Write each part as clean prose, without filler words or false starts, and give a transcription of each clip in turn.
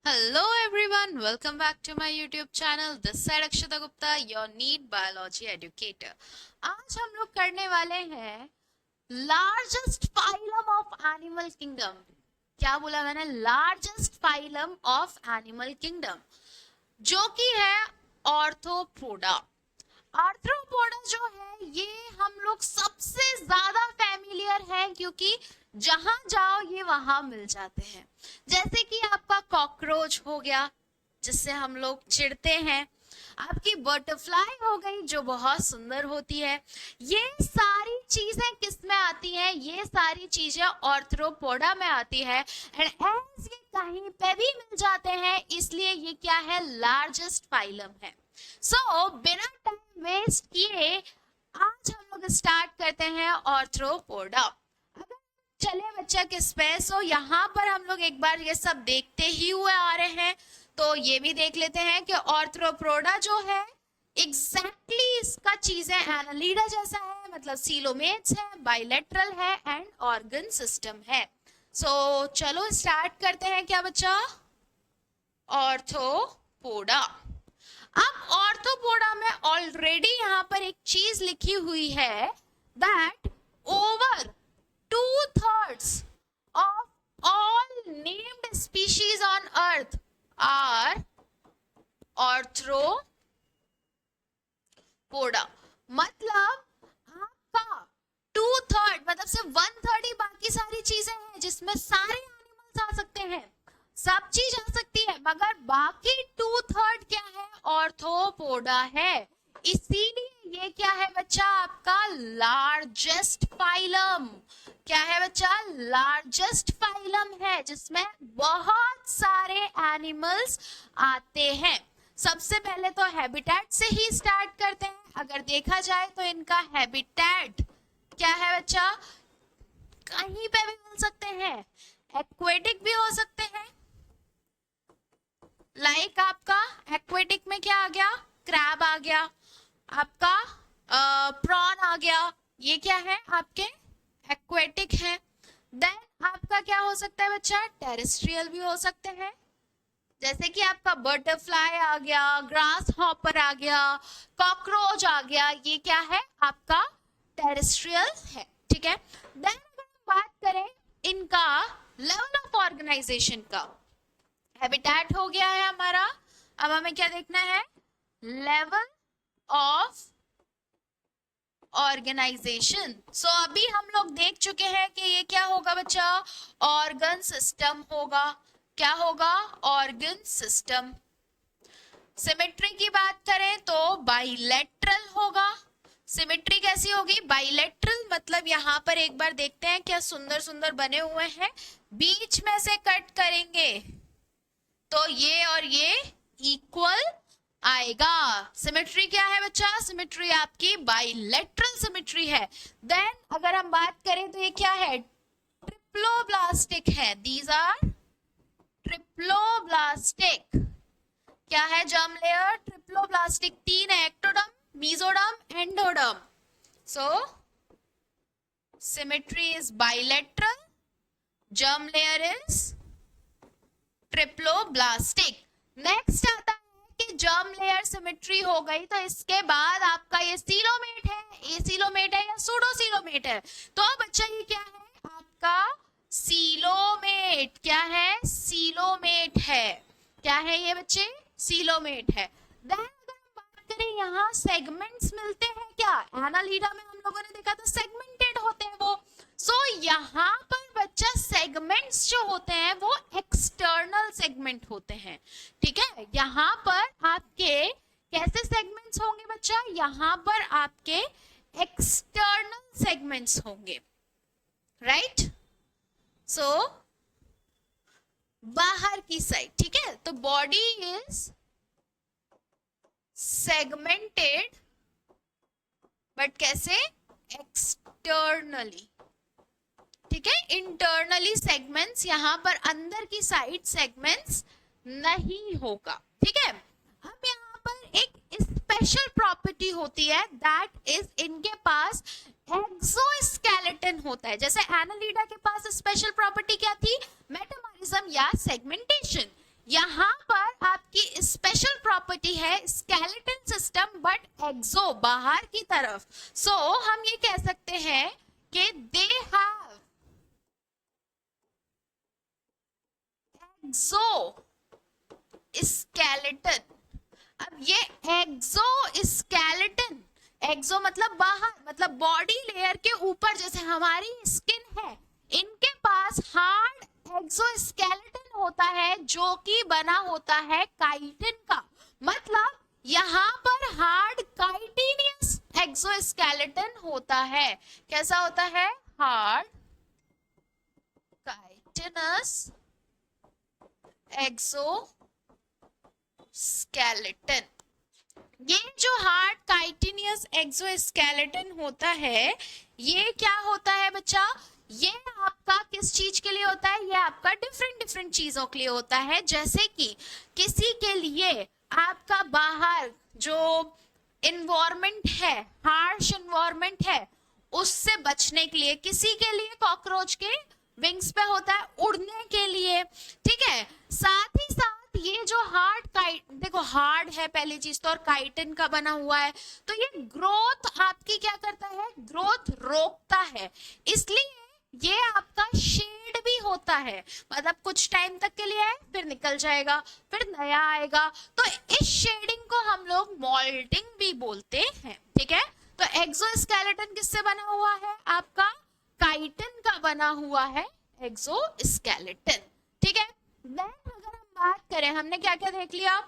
Hello everyone, welcome back to my YouTube channel. This side Akshita Gupta, your NEET Biology Educator. आज हम लोग करने वाले हैं largest phylum of animal kingdom. क्या बोला मैंने? Largest phylum of animal kingdom, जो कि है ऑर्थ्रोपोडा. आर्थ्रोपोडा जो है ये हम लोग सबसे ज्यादा फैमिलियर है, क्योंकि जहां जाओ ये वहां मिल जाते हैं. जैसे कि आपका कॉकरोच हो गया, जिससे हम लोग चिढ़ते हैं. आपकी बटरफ्लाई हो गई, जो बहुत सुंदर होती है. ये सारी चीजें किस में आती हैं? ये सारी चीजें ऑर्थ्रोपोडा में आती है. एंड एज ये कहीं पे भी मिल जाते हैं, इसलिए ये क्या है? लार्जेस्ट फाइलम है. सो बिना टाइम वेस्ट किए आज हम लोग स्टार्ट करते हैं ऑर्थ्रोपोडा. अगर चले बच्चा किस पे, सो यहाँ पर हम लोग एक बार ये सब देखते ही हुए आ रहे हैं, तो ये भी देख लेते हैं कि ऑर्थ्रोपोडा जो है एग्जैक्टली इसका चीजें एनालिडा जैसा है, मतलब सीलोमेट्स है, बाइलेटरल है एंड ऑर्गन सिस्टम है. सो चलो स्टार्ट करते हैं. क्या बच्चा? ऑर्थ्रोपोडा. अब ऑर्थ्रोपोडा में ऑलरेडी यहाँ पर एक चीज लिखी हुई है, that over 2/3 of all named species on earth are arthropoda. मतलब आपका 2/3 मतलब सिर्फ 1/3 ही बाकी सारी चीजें हैं, जिसमें सारे एनिमल्स आ सकते हैं, सब चीज आ सकती है, मगर बाकी 2/3 क्या है? ऑर्थ्रोपोडा है. इसीलिए ये क्या है बच्चा? आपका लार्जेस्ट फाइलम. क्या है बच्चा? लार्जेस्ट फाइलम है, जिसमें बहुत सारे एनिमल्स आते हैं. सबसे पहले तो हैबिटेट से ही स्टार्ट करते हैं. अगर देखा जाए तो इनका हैबिटेट क्या है बच्चा? कहीं पे भी मिल सकते हैं. एक्वेटिक भी हो सकते हैं, लाइक आपका एक्वेटिक में क्या आ गया? क्रैब आ गया, आपका प्रॉन आ गया. ये क्या है? आपके एक्वेटिक है. देन आपका क्या हो सकता है बच्चा? टेरेस्ट्रियल भी हो सकते हैं, जैसे कि आपका बटरफ्लाई आ गया, ग्रास हॉपर आ गया, कॉकरोच आ गया. ये क्या है? आपका टेरेस्ट्रियल है. ठीक है. देन अगर हम बात करें इनका लेवल ऑफ ऑर्गेनाइजेशन का, हैबिटेट हो गया है हमारा. अब हमें क्या देखना है? Level of organisation. सो अभी हम लोग देख चुके हैं कि ये क्या होगा बच्चा? ऑर्गन सिस्टम होगा. क्या होगा? Organ system. सिमेट्री की बात करें तो बाइलेटरल होगा. सिमेट्री कैसी होगी? बाइलेटरल. मतलब यहाँ पर एक बार देखते हैं, क्या सुंदर सुंदर बने हुए हैं. बीच में से कट करेंगे तो ये और ये इक्वल आएगा. सिमेट्री क्या है बच्चा? सिमेट्री आपकी बाइलेटरल सिमेट्री है. देन अगर हम बात करें तो ये क्या है? ट्रिप्लोब्लास्टिक है. These are triploblastic. क्या है? Germ layer. ट्रिप्लोब्लास्टिक 3 है, ectoderm, mesoderm, endoderm. So symmetry is bilateral, germ layer is triploblastic. Next आता है कि जर्म लेयर सिमेट्री हो गई, तो इसके बाद आपका ये सीलोमेट है. ये सीलोमेट है या सूडोसीलोमेट है? तो बच्चा ये क्या है? आपका सीलोमेट. क्या है? सीलोमेट है. क्या है ये बच्चे? सीलोमेट है. देन अगर हम बात करें, यहाँ सेगमेंट्स मिलते हैं क्या? एनालिडा में हम लोगों ने देखा था सेगमेंटेड होते हैं वो. सो यहाँ पर बच्चा सेगमेंट्स जो होते हैं वो एक्सटर्नल सेगमेंट होते हैं. ठीक है. यहाँ पर आपके कैसे सेगमेंट्स होंगे बच्चा? यहाँ पर आपके एक्सटर्नल सेगमेंट्स होंगे. राइट. सो बाहर की साइड. ठीक है. तो बॉडी इज सेगमेंटेड, बट कैसे? एक्सटर्नली. ठीक है. इंटरनली सेगमेंट्स, यहाँ पर अंदर की साइड सेगमेंट्स नहीं होगा. ठीक है. अब यहाँ पर एक स्पेशल प्रॉपर्टी होती है, दैट इज इनके पास एक्सोस्केलेटन होता है. जैसे एनालिडा के पास स्पेशल प्रॉपर्टी क्या थी? मेटामॉर्फिज्म या सेगमेंटेशन. यहाँ पर आपकी स्पेशल प्रॉपर्टी है स्केलेटन सिस्टम बट एक्सो बाहर की तरफ। सो हम ये कह सकते हैं कि दे हैव एक्सो स्केलेटन। अब ये एक्सो स्केलेटन, एक्सो मतलब बाहर, मतलब बॉडी लेयर के ऊपर, जैसे हमारी स्किन है, इनके पास हार्ड एक्सोस्केलेटन होता है जो कि बना होता है काइटिन का। मतलब यहाँ पर हार्ड काइटिनियस एक्सोस्केलेटन होता है। कैसा होता है? Hard chitinous exoskeleton. ये जो हार्ड काइटिनियस एक्सोस्केलेटन होता है, ये क्या होता है बच्चा? ये आपका किस चीज के लिए होता है? ये आपका डिफरेंट डिफरेंट चीजों के लिए होता है। जैसे कि किसी के लिए आपका बाहर जो इन्वायरमेंट है, हार्श इन्वायरमेंट है, उससे बचने के लिए। किसी के लिए कॉकरोच के विंग्स पे होता है उड़ने के लिए, ठीक है। साथ ही साथ ये जो हार्ड काइट, देखो हार्ड है पहली चीज तो, और काइटिन का बना हुआ है, तो ये ग्रोथ आपकी क्या करता है? ग्रोथ रोकता है। इसलिए ये आपका शेड भी होता है, मतलब कुछ टाइम तक के लिए है, फिर निकल जाएगा, फिर नया आएगा। तो इस शेडिंग को हम लोग मोल्डिंग भी बोलते हैं, ठीक है। तो एक्सोस्केलेटन किससे बना हुआ है? आपका काइटिन का बना हुआ है एक्सोस्केलेटन, ठीक है। देन अगर हम बात करें, हमने क्या क्या देख लिया,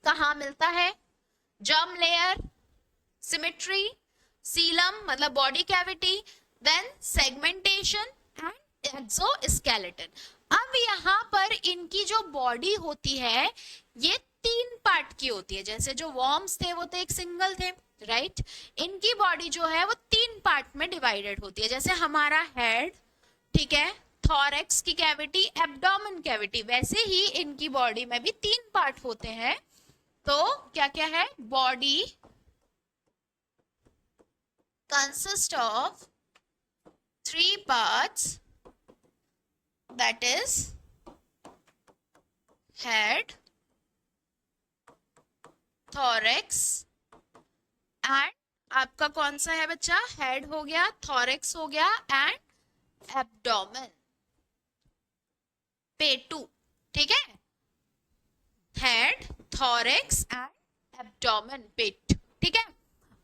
कहाँ मिलता है? जर्म लेयर, सिमेट्री, सीलम मतलब body cavity, then segmentation and exoskeleton. अब यहाँ पर इनकी जो बॉडी होती है ये 3 पार्ट की होती है। जैसे जो वॉर्म्स थे वो तो एक सिंगल थे, राइट। इनकी बॉडी जो है वो 3 पार्ट में डिवाइडेड होती है। जैसे हमारा हेड, ठीक है, थॉरेक्स की कैविटी, एब्डोमेन कैविटी, वैसे ही इनकी बॉडी में भी 3 पार्ट होते हैं। तो क्या क्या है? Body consist of 3 parts, that is head, thorax and आपका कौन सा है बच्चा? हेड हो गया, थॉरेक्स हो गया एंड एब्डोमेन, पेटू, ठीक है। हेड, थॉरेक्स एंड एब्डोमेन, पेट, ठीक है।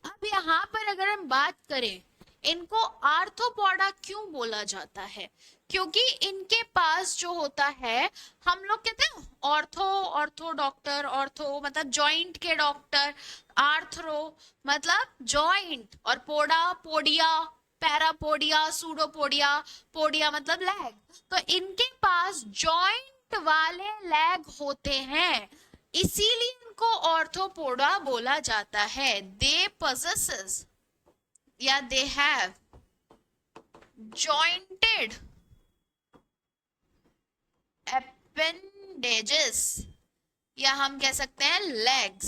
अब यहाँ पर अगर हम बात करें, इनको आर्थ्रोपोडा क्यों बोला जाता है? क्योंकि इनके पास जो होता है, हम लोग कहते हैं ऑर्थो डॉक्टर, ऑर्थो मतलब जॉइंट के डॉक्टर, आर्थ्रो मतलब जॉइंट, और पोडा, पोडिया, पैरापोडिया, सूडोपोडिया, पोडिया मतलब लेग। तो इनके पास जॉइंट वाले लेग होते हैं, इसीलिए इनको ऑर्थोपोडा बोला जाता है। दे possesses या they have jointed appendages, या हम कह सकते हैं legs,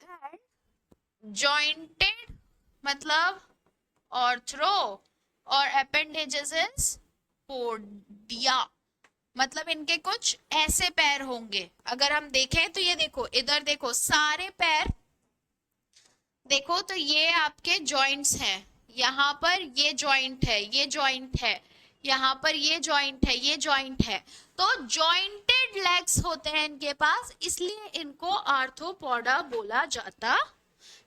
and jointed मतलब ऑर्थ्रो, और appendages is पोडिया, मतलब इनके कुछ ऐसे पैर होंगे। अगर हम देखें तो ये देखो, इधर देखो, सारे पैर देखो, तो ये आपके जॉइंट्स हैं। यहाँ पर ये जॉइंट है, ये जॉइंट है, यहाँ पर ये जॉइंट है, ये जॉइंट है। तो जॉइंटेड लेग्स होते हैं इनके पास, इसलिए इनको आर्थ्रोपोडा बोला जाता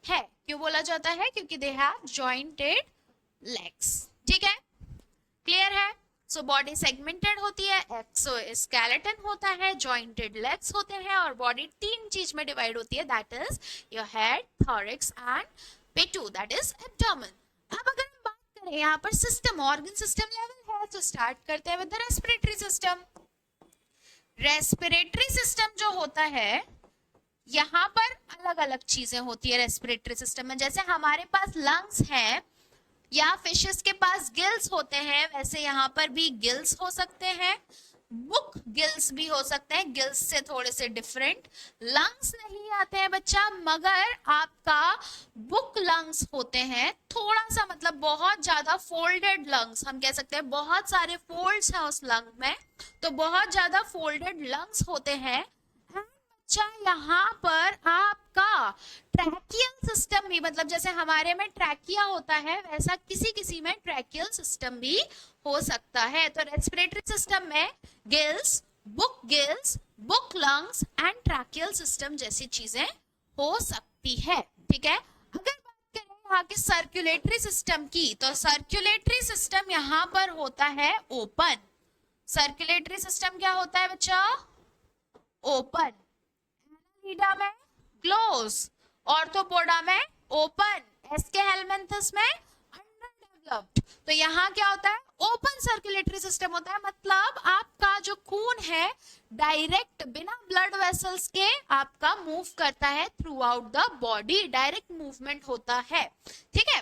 है। क्यों बोला जाता है? क्योंकि दे हैव जॉइंटेड लेग्स, ठीक है, क्लियर है। सो बॉडी सेगमेंटेड होती है, एक्सोस्केलेटन होता है, जॉइंटेड लेग्स होते हैं, और बॉडी 3 चीज में डिवाइड होती है, that is your head, thorax and पेटू, दैट इज एब्डोमेन। अब अगर हम बात करें यहाँ पर सिस्टम, ऑर्गन सिस्टम लेवल है, तो स्टार्ट करते हैं with the respiratory system. Respiratory system जो होता है, यहाँ पर अलग अलग चीजें होती है रेस्पिरेटरी सिस्टम में। जैसे हमारे पास लंग्स हैं, या फिशेस के पास गिल्स होते हैं, वैसे यहाँ पर भी गिल्स हो सकते हैं। बुक गिल्स भी हो सकते हैं, गिल्स से थोड़े से डिफरेंट। लंग्स नहीं आते हैं बच्चा, मगर आपका बुक लंग्स होते हैं, थोड़ा सा मतलब बहुत ज्यादा फोल्डेड लंग्स हम कह सकते हैं, बहुत सारे फोल्ड्स हैं उस लंग में, तो बहुत ज्यादा फोल्डेड लंग्स होते हैं। बच्चा यहाँ पर आपका ट्रैकियल सिस्टम भी, मतलब जैसे हमारे में ट्रैकिया होता है वैसा किसी किसी में ट्रैकियल सिस्टम भी हो सकता है। तो रेस्पिरेटरी सिस्टम में gills, book lungs and tracheal system जैसी चीजें हो सकती है। ठीक है, अगर बात करें यहाँ के सर्कुलेटरी सिस्टम की, तो सर्कुलेटरी सिस्टम यहाँ पर होता है ओपन। सर्कुलेटरी सिस्टम क्या होता है बच्चा? ओपन। एनालिडा में क्लोज, ऑर्थोपोडा में ओपन, एस्के हेलमिंथस में अंडरडेवलप्ड। तो यहाँ क्या होता है? ओपन सर्कुलेटरी सिस्टम होता है, मतलब आपका जो खून है डायरेक्ट बिना ब्लड वेसल्स के आपका मूव करता है through out the body, direct movement होता है। ठीक है,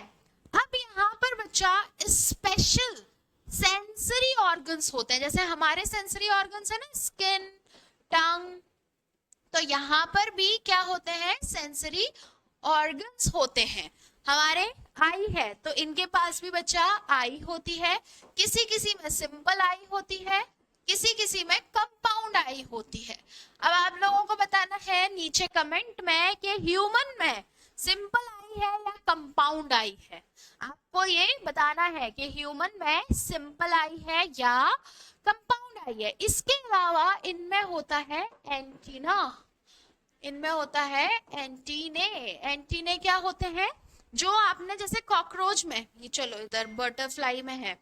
अब यहाँ पर बच्चा स्पेशल सेंसरी ऑर्गन्स होते हैं, जैसे हमारे सेंसरी ऑर्गन्स है ना, स्किन, टंग, तो यहाँ पर भी क्या होते हैं? सेंसरी ऑर्गन्स होते हैं। हमारे आई है तो इनके पास भी बच्चा आई होती है, किसी किसी में सिंपल आई होती है, किसी किसी में कंपाउंड आई होती है। अब आप लोगों को बताना है नीचे कमेंट में कि ह्यूमन में सिंपल आई है या कंपाउंड आई है। आपको ये बताना है कि ह्यूमन में सिंपल आई है या कंपाउंड आई है। इसके अलावा इनमें होता है एंटीना, इनमें होता है एंटीने। एंटीने क्या होते हैं? जो आपने जैसे कॉकरोच में, ये चलो इधर बटरफ्लाई में है,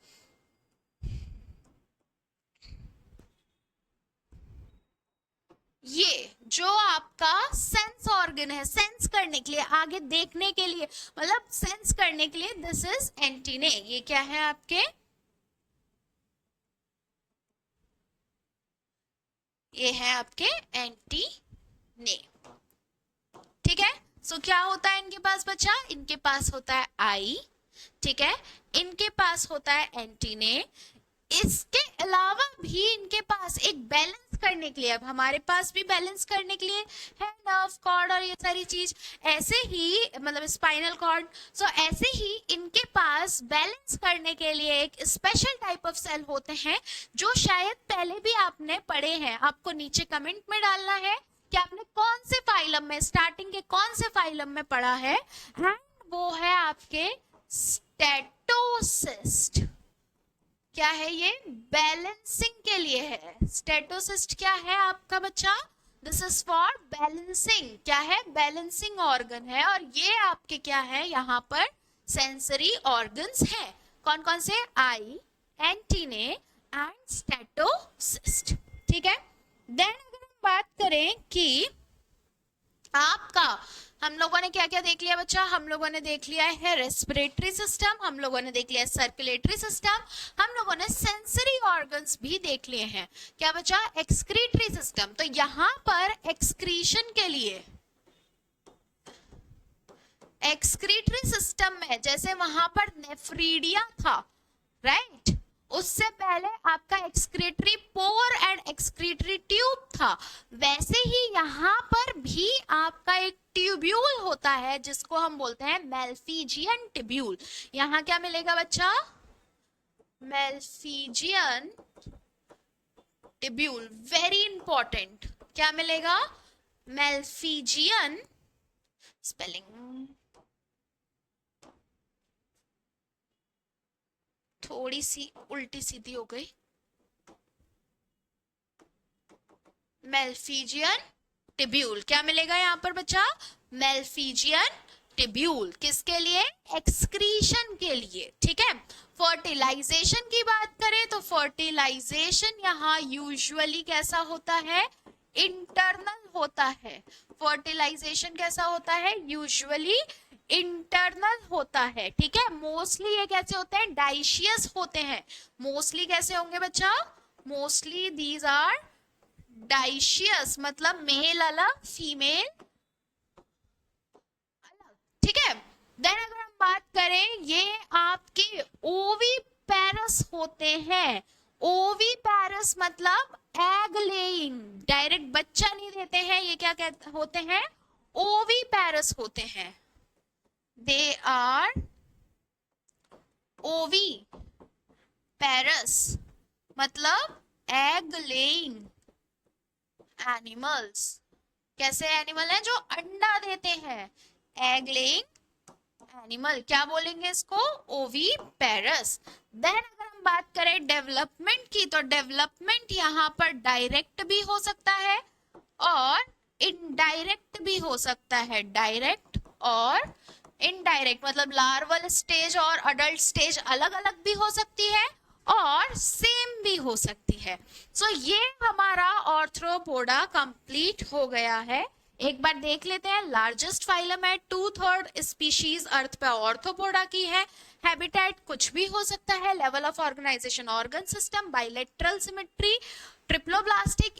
ये जो आपका सेंस ऑर्गन है, सेंस करने के लिए, आगे देखने के लिए, मतलब सेंस करने के लिए, दिस इज एंटीने। ये क्या है आपके? ये है आपके एंटीने। ठीक है, सो क्या होता है इनके पास बच्चा? इनके पास होता है आई, ठीक है, इनके पास होता है एंटीने। इसके अलावा भी इनके पास एक बैलेंस करने के लिए, अब हमारे पास भी बैलेंस करने के लिए है नर्व कॉर्ड और ये सारी चीज, ऐसे ही मतलब स्पाइनल कॉर्ड, सो ऐसे ही इनके पास बैलेंस करने के लिए एक स्पेशल टाइप ऑफ सेल होते हैं, जो शायद पहले भी आपने पढ़े हैं। आपको नीचे कमेंट में डालना है कि आपने कौन से फाइलम में, स्टार्टिंग के कौन से फाइलम में पढ़ा है, एंड वो है आपके स्टेटोसिस्ट। क्या है ये? बैलेंसिंग के लिए है। स्टेटोसिस्ट क्या है आपका बच्चा? This is for balancing. क्या है? बैलेंसिंग ऑर्गन है, और ये आपके क्या है यहाँ पर? सेंसरी ऑर्गन्स हैं। कौन कौन से? आई, एंटीने एंड स्टेटोसिस्ट। ठीक है, देन अगर हम बात करें कि आपका, हम लोगों ने क्या क्या देख लिया बच्चा? हम लोगों ने देख लिया है रेस्पिरेटरी सिस्टम, हम लोगों ने देख लिया है सर्कुलेटरी सिस्टम, हम लोगों ने सेंसरी ऑर्गन्स भी देख लिए हैं। क्या बच्चा? Excretory system. तो यहाँ पर एक्सक्रीशन के लिए, एक्सक्रीटरी सिस्टम में जैसे वहां पर नेफ्रीडिया था, राइट, उससे पहले आपका excretory pour and excretory tube था, वैसे ही यहाँ पर भी आपका एक ट्यूब्यूल होता है जिसको हम बोलते हैं मेल्फिजियन ट्यूब्यूल। यहाँ क्या मिलेगा बच्चा? मेल्फिजियन ट्यूब्यूल, वेरी इंपॉर्टेंट। क्या मिलेगा? मेल्फिजियन, स्पेलिंग थोड़ी सी उल्टी सीधी हो गई, मेल्फिजियन ट्यूब्यूल। क्या मिलेगा यहाँ पर बच्चा? मेल्फिजियन ट्यूब्यूल। किसके लिए? एक्सक्रीशन के लिए। ठीक है, फर्टिलाइजेशन की बात करें तो फर्टिलाइजेशन यहाँ यूजुअली कैसा होता है? इंटरनल होता है। फर्टिलाइजेशन कैसा होता है? यूजुअली इंटरनल होता है। ठीक है, मोस्टली ये कैसे होते हैं? डाइशियस होते हैं। मोस्टली कैसे होंगे बच्चा? मोस्टली दीज आर डाइशियस, मतलब मेल अलग, फीमेल अलग। ठीक है, देन अगर हम बात करें, ये आपके ओवीपेरस होते हैं। ओवी पैरस मतलब एग लेइंग, डायरेक्ट बच्चा नहीं देते हैं, ये क्या कहते होते हैं, ओवी पैरस होते हैं। दे आर ओवी पैरस मतलब एग लेइंग एनिमल्स। कैसे एनिमल है, जो अंडा देते हैं, एग लेइंग एनिमल, क्या बोलेंगे इसको, ओवी पैरस। देन अगर हम बात करें डेवलपमेंट की, तो डेवलपमेंट यहाँ पर डायरेक्ट भी हो सकता है और इनडायरेक्ट भी हो सकता है। डायरेक्ट और इनडायरेक्ट मतलब लार्वल स्टेज और अडल्ट स्टेज अलग अलग भी हो सकती है और सेम भी हो सकती है। सो ये हमारा ऑर्थ्रोपोडा कंप्लीट हो गया है। एक बार देख लेते हैं, लार्जेस्ट फाइलम है, 2/3 स्पीशीज अर्थ पे ऑर्थ्रोपोडा की है। हैबिटेट कुछ भी हो सकता है, level of organisation organ system, bilateral symmetry, triploblastic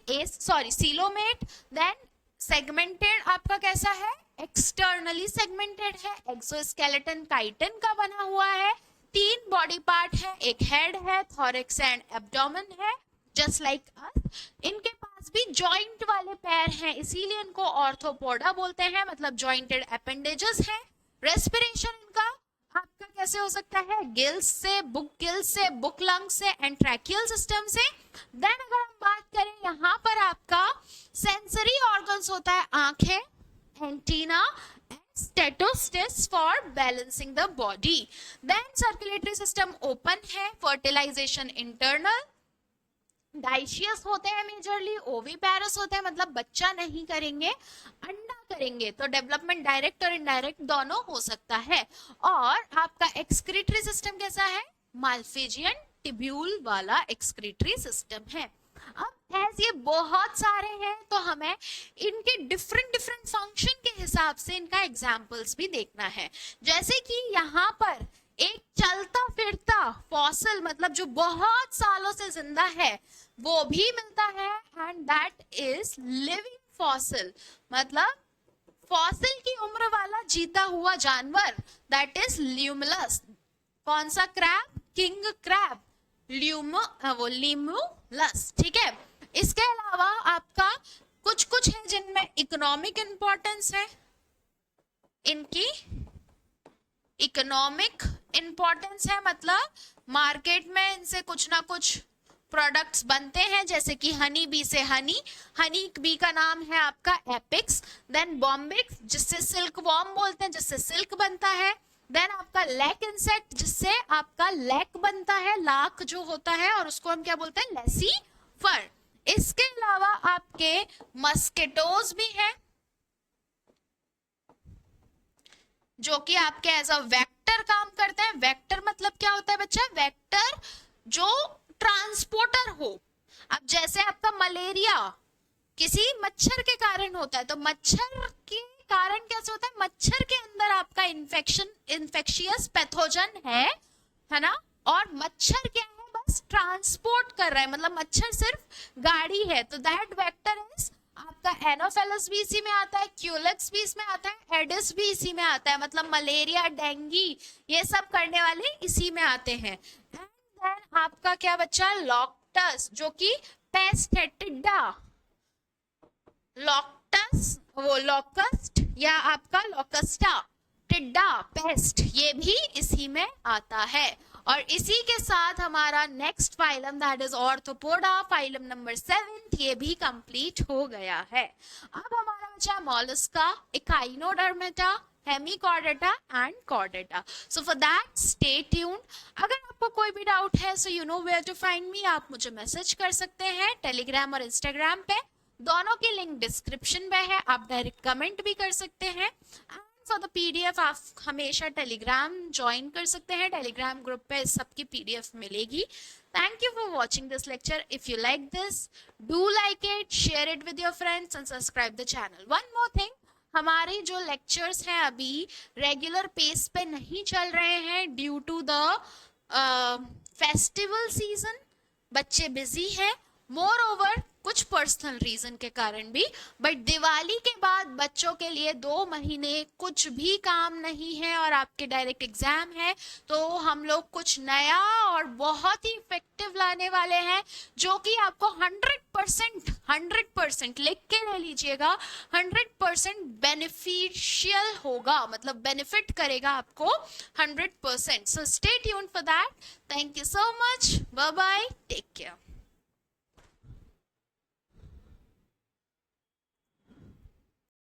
coelomate. Then segmented आपका कैसा है, एक्सटर्नली सेगमेंटेड है, एक्सोस्केलेटन काइटिन का बना हुआ है, 3 बॉडी पार्ट है, एक हेड है, थोरिक्स एंड एब्डोमेन है, जस्ट लाइक अस। इनके पास भी जॉइंट वाले पैर हैं, इसीलिए इनको ऑर्थोपोडा बोलते हैं, मतलब जॉइंटेड अपेंडेजेस हैं। रेस्पिरेशन इनका आपका कैसे हो सकता है, गिल्स से, बुक लंग से एंड ट्रैकियल सिस्टम से। देन अगर हम बात करें यहाँ पर आपका सेंसरी ऑर्गन्स होता है, आंखें, antenna, statocysts for balancing the body. Then circulatory system open है, फर्टिलाइजेशन इंटरनल, डाइशियस होते हैं मेजरली, ओविपैरस होते हैं मतलब बच्चा नहीं करेंगे, अंडा करेंगे। तो डेवलपमेंट डायरेक्ट और इनडायरेक्ट दोनों हो सकता है। और आपका एक्सक्रीटरी सिस्टम कैसा है, माल्फिजियन टिब्यूल वाला एक्सक्रीटरी सिस्टम है। अब एज ये बहुत सारे हैं तो हमें इनके डिफरेंट डिफरेंट फंक्शन के हिसाब से इनका एग्जाम्पल्स भी देखना है। जैसे कि यहाँ पर एक चलता फिरता फॉसिल मतलब जो बहुत सालों से जिंदा है वो भी मिलता है, and that is living fossil, मतलब फॉसिल की उम्र वाला जीता हुआ जानवर, दैट इज ल्यूमुलस। कौन सा क्रैब, किंग क्रैब, ल्यूमुलस, ठीक है। इसके अलावा आपका कुछ कुछ है जिनमें इकोनॉमिक इंपॉर्टेंस है, इनकी इकोनॉमिक इंपॉर्टेंस है, मतलब मार्केट में इनसे कुछ ना कुछ प्रोडक्ट्स बनते हैं, जैसे कि हनी बी से हनी बी का नाम है आपका एपिक्स। देन बॉम्बिक्स जिससे सिल्क वॉर्म बोलते हैं, जिससे सिल्क बनता है। देन आपका लैक इंसेक्ट जिससे आपका लैक बनता है, लाख जो होता है, और उसको हम क्या बोलते हैं, लेसी फर। इसके अलावा आपके मस्किटोज भी हैं जो कि आपके एज अ वेक्टर काम करते हैं। वेक्टर मतलब क्या होता है बच्चा, वेक्टर जो ट्रांसपोर्टर हो। अब जैसे आपका मलेरिया किसी मच्छर के कारण होता है, तो मच्छर के कारण कैसे होता है, मच्छर के अंदर आपका इन्फेक्शियस पैथोजन है ना, और मच्छर क्या है, बस ट्रांसपोर्ट कर रहा है, मतलब मच्छर सिर्फ गाड़ी है। तो दैट वेक्टर इज आपका एनोफेलस भी इसी में आता है, क्यूलेक्स भी इसमें आता है, एडिस भी इसी में आता है, मतलब मलेरिया, डेंगी ये सब करने वाले इसी में आते हैं। देन आपका क्या बच्चा, लॉक्टस जो कि पेस्ट है, टिड्डा, लॉक्टस वो लॉकस्ट या आपका लॉकस्टा, टिड्डा, पेस्ट, ये भी इसी में आता है। और इसी के साथ हमारा next phylum that is arthropoda, phylum number 7, ये भी कंप्लीट हो गया है। अब हमारा बचा Mollusca, Echinodermata, Hemichordata and Chordata. So for that stay tuned. अगर आपको कोई भी डाउट है so you know where to find me, आप मुझे मैसेज कर सकते हैं टेलीग्राम और इंस्टाग्राम पे, दोनों की लिंक डिस्क्रिप्शन में है, आप डायरेक्ट कमेंट भी कर सकते हैं। फॉर द पीडीएफ आप हमेशा टेलीग्राम ज्वाइन कर सकते हैं, टेलीग्राम ग्रुप पे सबकी पीडीएफ मिलेगी। Thank you for watching this lecture. If you like this, do like it, share it with your friends and subscribe the channel. One more thing, हमारे जो लेक्चर्स हैं अभी रेगुलर पेस पे नहीं चल रहे हैं due to the festival season, बच्चे बिजी हैं। मोर ओवर कुछ पर्सनल रीजन के कारण भी। बट दिवाली के बाद बच्चों के लिए 2 महीने कुछ भी काम नहीं है और आपके डायरेक्ट एग्जाम है, तो हम लोग कुछ नया और बहुत ही इफेक्टिव लाने वाले हैं, जो कि आपको 100% लिख के ले लीजिएगा, 100% बेनिफिशियल होगा, मतलब बेनिफिट करेगा आपको 100%। So stay tuned for that. Thank you so much, bye bye, take care.